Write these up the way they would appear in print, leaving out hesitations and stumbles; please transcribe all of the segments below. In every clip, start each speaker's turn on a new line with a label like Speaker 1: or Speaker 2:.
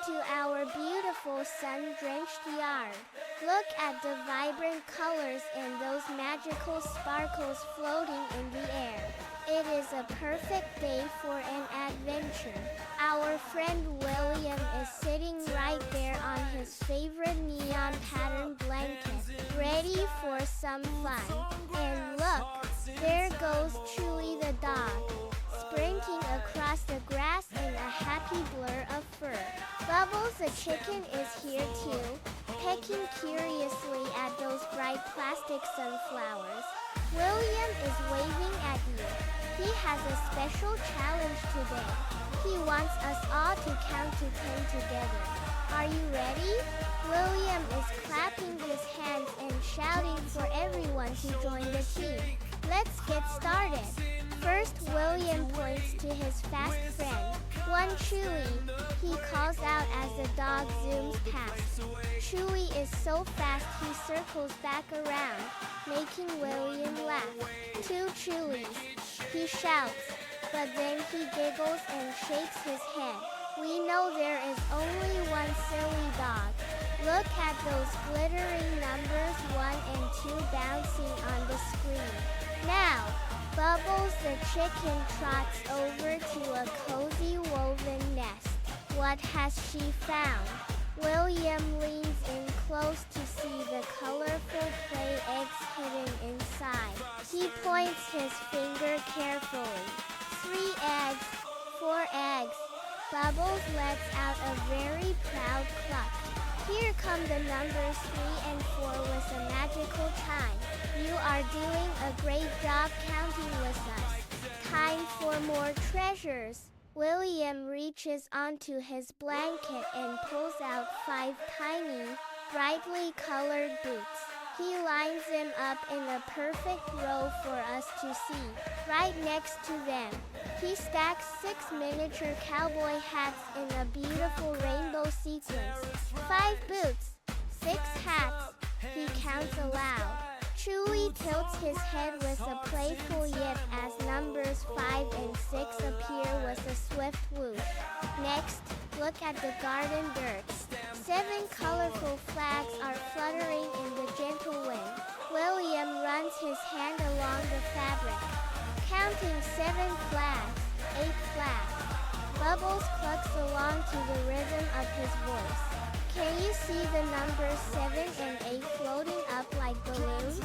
Speaker 1: into our beautiful sun-drenched yard. Look at the vibrant colors and those magical sparkles floating in the air. It is a perfect day for an adventure. Our friend William is sitting right there on his favorite neon pattern blanket, ready for some fun. And look, there goes Chewy the dog, sprinting across the grass in a happy blur of fur. Bubbles the chicken is here too, pecking curiously at those bright plastic sunflowers. William is waving at you. He has a special challenge today. He wants us all to count to 10 together. Are you ready? William is clapping his hands and shouting for everyone to join the team. Let's get started. First, William points to his fast friend, one Chewy. He calls out as the dog zooms past. Chewy is so fast he circles back around, making William laugh. Two Chewies, he shouts, but then he giggles and shakes his head. We know there is only one silly dog. Look at those glittering numbers 1 and 2 bouncing on the screen. Now, Bubbles the chicken trots over to a cozy woven nest. What has she found? William leans in close to see the colorful play eggs hidden inside. He points his finger carefully. 3 eggs, 4 eggs. Bubbles lets out a very proud cluck. Here come the numbers 3 and 4 with a magical chime. You are doing a great job counting with us. Time for more treasures. William reaches onto his blanket and pulls out 5 tiny, brightly colored boots. He lines them up in a perfect row for us to see. Right next to them, he stacks 6 miniature cowboy hats in a beautiful rainbow sequence. 5 boots, 6 hats, he counts aloud. Chewy tilts his head with a playful yip as numbers 5 and 6 appear with a swift whoosh. Next, look at the garden dirt. 7 colorful flags are fluttering in the gentle wind. William runs his hand along the fabric, counting 7 flags, 8 flags. Bubbles clucks along to the rhythm of his voice. Can you see the numbers 7 and 8 floating up like balloons?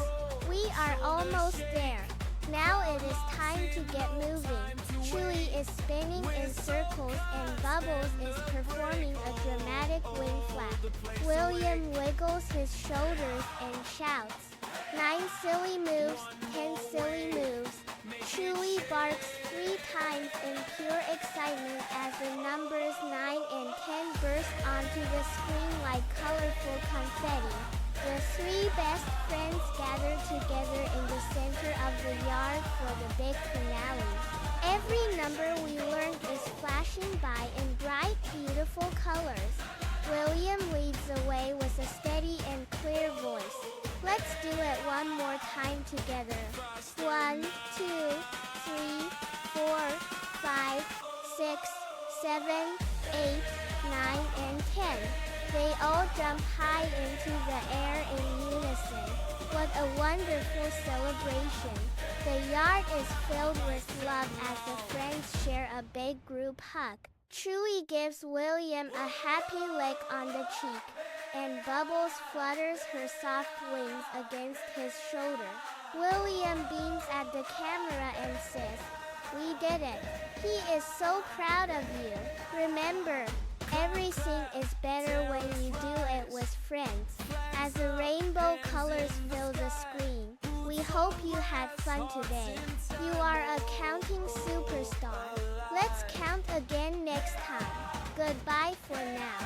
Speaker 1: We are almost there. Now it is time to get moving. Chewy is spinning in circles and Bubbles is performing a dramatic wing flap. William wiggles his shoulders and shouts, 9 silly moves, 10 silly moves. Chewy barks 3 times in pure excitement as the numbers 9 and 10 burst onto the screen like colorful confetti. The 3 best friends gather together in the center of the yard for the big finale. Every number we learned is flashing by in bright, beautiful colors. William leads the way with a steady and clear voice. Let's do it one more time together. 1, 2, 3, 4, 5, 6, 7, 8, 9, and 10. They all jump high into the air in unison. What a wonderful celebration. The yard is filled with love as the friends share a big group hug. Chewy gives William a happy lick on the cheek, and Bubbles flutters her soft wings against his shoulder. William beams at the camera and says, "We did it." He is so proud of you. Remember, everything is better when you do it with friends. As the rainbow colors fill the screen, we hope you had fun today. You are a counting superstar. Let's count again next time. Goodbye for now.